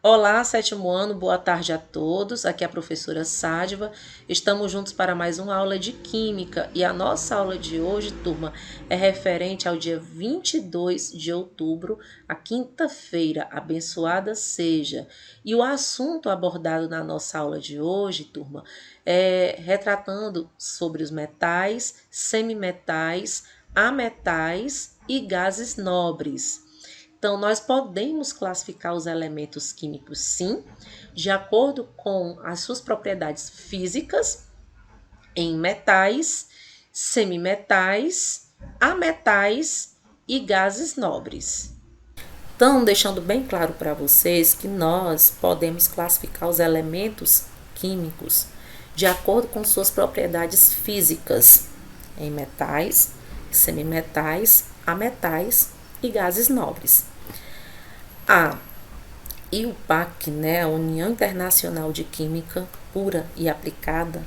Olá, sétimo ano, boa tarde a todos. Aqui é a professora Sádiva. Estamos juntos para mais uma aula de Química e a nossa aula de hoje, turma, é referente ao dia 22 de outubro, a quinta-feira, abençoada seja. E o assunto abordado na nossa aula de hoje, turma, é retratando sobre os metais, semimetais, ametais e gases nobres. Então, nós podemos classificar os elementos químicos, sim, de acordo com as suas propriedades físicas, em metais, semimetais, ametais e gases nobres. Então, deixando bem claro para vocês que nós podemos classificar os elementos químicos de acordo com suas propriedades físicas, em metais, semimetais, ametais e gases nobres. A IUPAC, né, a União Internacional de Química Pura e Aplicada,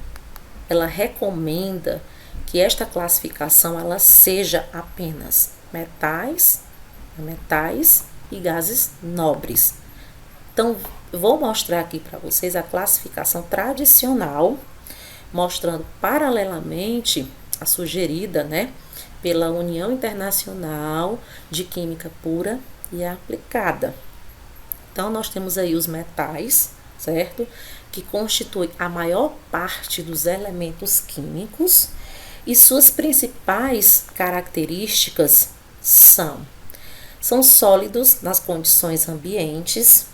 ela recomenda que esta classificação ela seja apenas metais e gases nobres. Então, vou mostrar aqui para vocês a classificação tradicional, mostrando paralelamente a sugerida, né, pela União Internacional de Química Pura e Aplicada. Então, nós temos aí os metais, certo? Que constituem a maior parte dos elementos químicos e suas principais características são sólidos nas condições ambientes,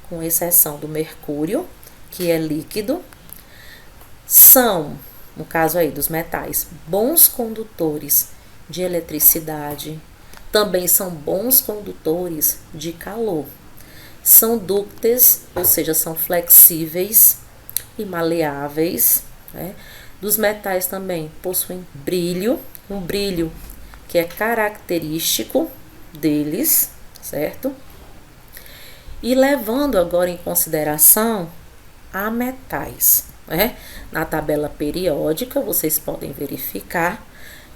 com exceção do mercúrio, que é líquido. São, no caso aí dos metais, bons condutores de eletricidade, também são bons condutores de calor. São dúcteis, ou seja, são flexíveis e maleáveis, né? Dos metais também possuem brilho, um brilho que é característico deles, certo? E levando agora em consideração a metais, né? Na tabela periódica, vocês podem verificar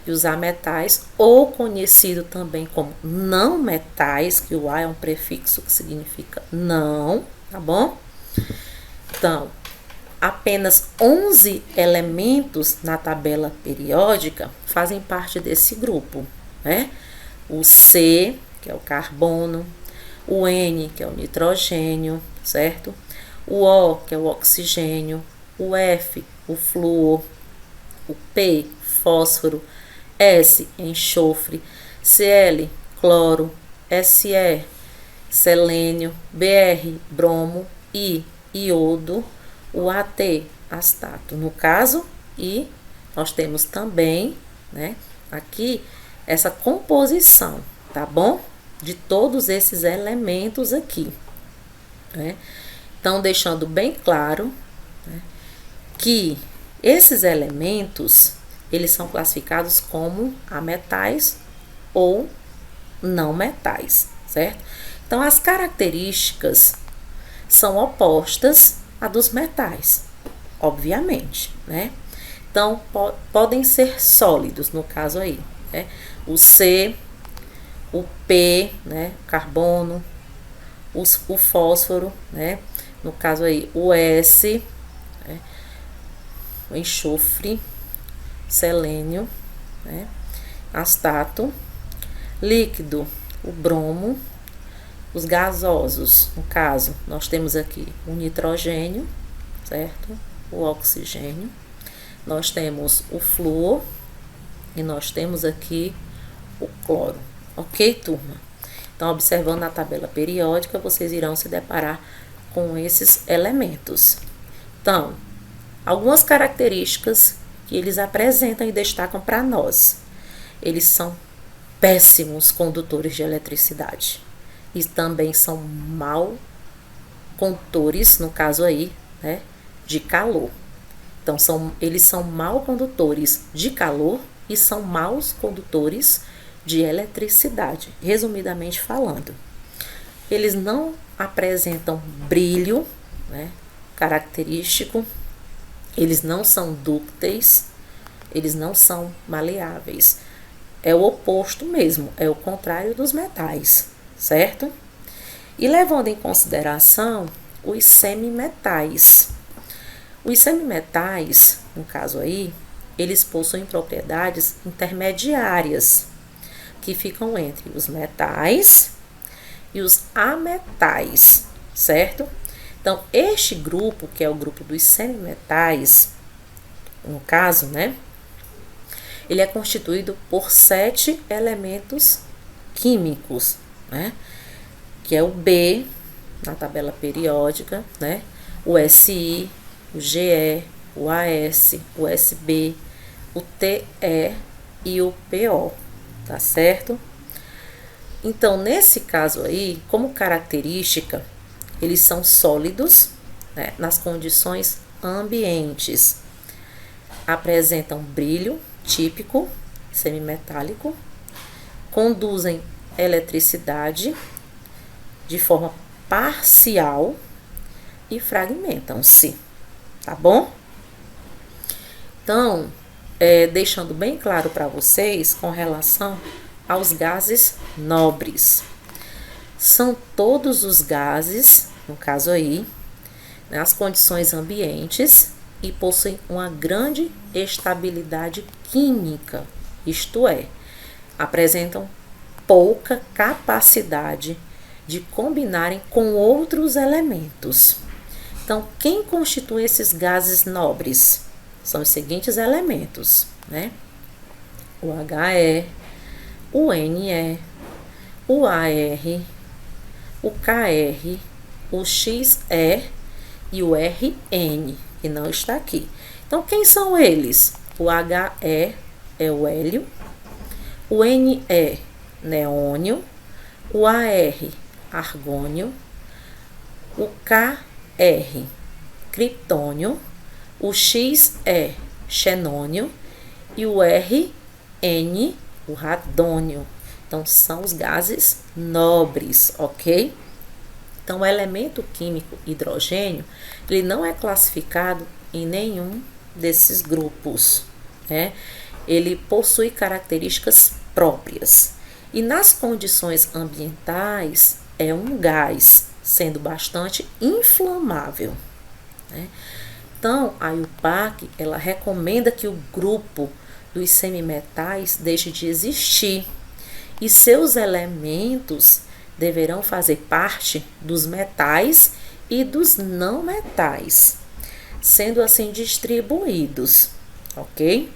e os ametais, ou conhecido também como não metais, que o A é um prefixo que significa não, tá bom? Então, apenas 11 elementos na tabela periódica fazem parte desse grupo, né? O C, que é o carbono, o N, que é o nitrogênio, certo? O O, que é o oxigênio, o F, o flúor, o P, fósforo, S, enxofre, Cl, cloro, Se, selênio, Br, bromo, I, iodo, o AT, astato. No caso, e nós temos também, né, aqui essa composição, tá bom? De todos esses elementos aqui, né? Então, deixando bem claro, né, que esses elementos eles são classificados como ametais ou não metais, certo? Então, as características são opostas a dos metais, obviamente, né? Então, podem ser sólidos, no caso aí, né? O C, o P, né? Carbono, o fósforo, né? No caso aí, o S, né? O enxofre, selênio, né? Astato, líquido, o bromo, os gasosos, no caso, nós temos aqui o nitrogênio, certo? O oxigênio, nós temos o flúor e nós temos aqui o cloro, ok, turma? Então, observando na tabela periódica, vocês irão se deparar com esses elementos. Então, algumas características que eles apresentam e destacam para nós. Eles são péssimos condutores de eletricidade e também são mal condutores, no caso aí, né, de calor. Então, eles são mal condutores de calor e são maus condutores de eletricidade, resumidamente falando. Eles não apresentam brilho, né, característico. Eles não são dúcteis, eles não são maleáveis. É o oposto mesmo, é o contrário dos metais, certo? E levando em consideração os semimetais. Os semimetais, no caso aí, eles possuem propriedades intermediárias, que ficam entre os metais e os ametais, certo? Então, este grupo, que é o grupo dos semimetais, no caso, né? Ele é constituído por 7 elementos químicos, né? Que é o B, na tabela periódica, né? O Si, o Ge, o As, o Sb, o Te e o Po, tá certo? Então, nesse caso aí, como característica, eles são sólidos, né, nas condições ambientes. Apresentam brilho típico, semimetálico, conduzem eletricidade de forma parcial e fragmentam-se, tá bom? Então, deixando bem claro para vocês com relação aos gases nobres. São todos os gases, no caso aí, nas condições ambientes e possuem uma grande estabilidade química, isto é, apresentam pouca capacidade de combinarem com outros elementos. Então, quem constitui esses gases nobres? São os seguintes elementos, né? O He, o Ne, o Ar, o Kr, o Xe e o Rn, que não está aqui. Então, quem são eles? O He é o hélio, o Ne, neônio, o Ar, argônio, o Kr, criptônio, o Xe, xenônio e o Rn, o radônio. Então, são os gases nobres, ok? Então, o elemento químico hidrogênio, ele não é classificado em nenhum desses grupos, né? Ele possui características próprias. E nas condições ambientais, é um gás, sendo bastante inflamável, né? Então, a IUPAC, ela recomenda que o grupo dos semimetais deixe de existir e seus elementos deverão fazer parte dos metais e dos não metais, sendo assim distribuídos, ok?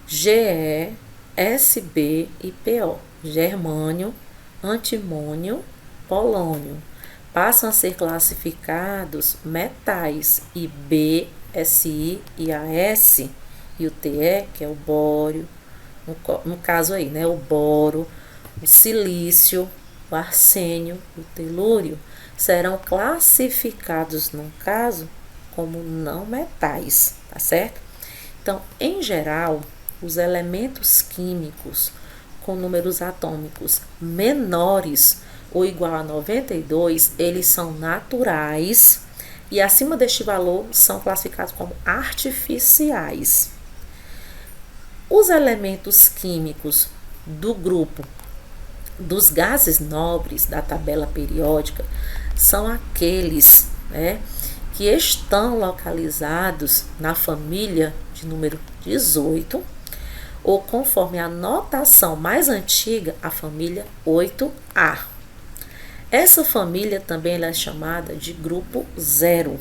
Ge, Sb e Po, germânio, antimônio, polônio, passam a ser classificados metais e B, Si e As e o Te, que é o bório, no caso aí, né, o boro, o silício, o arsênio e o telúrio serão classificados, no caso, como não metais, tá certo? Então, em geral, os elementos químicos com números atômicos menores ou igual a 92, eles são naturais e acima deste valor são classificados como artificiais. Os elementos químicos do grupo dos gases nobres da tabela periódica são aqueles, né, que estão localizados na família de número 18 ou conforme a notação mais antiga, a família 8A. Essa família também é chamada de grupo zero,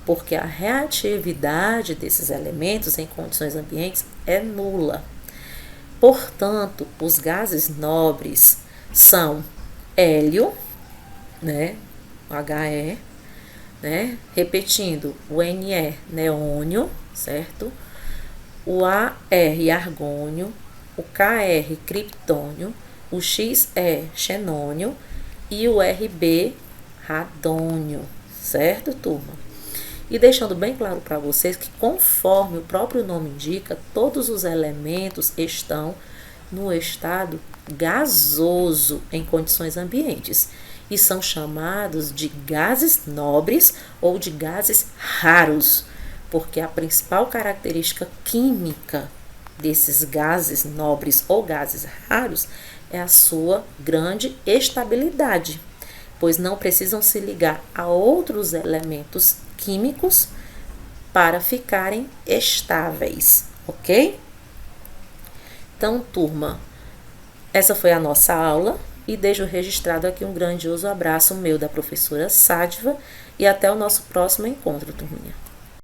porque a reatividade desses elementos em condições ambientes é nula. Portanto, os gases nobres são hélio, né, He, né, repetindo, o Ne, neônio, certo? O Ar, argônio, o Kr, criptônio, o Xe, xenônio e o Rb, radônio, certo, turma? E deixando bem claro para vocês que, conforme o próprio nome indica, todos os elementos estão no estado gasoso em condições ambientes e são chamados de gases nobres ou de gases raros, porque a principal característica química desses gases nobres ou gases raros é a sua grande estabilidade, pois não precisam se ligar a outros elementos químicos para ficarem estáveis, ok? Então, turma, essa foi a nossa aula e deixo registrado aqui um grandioso abraço meu da professora Sádiva e até o nosso próximo encontro, turminha.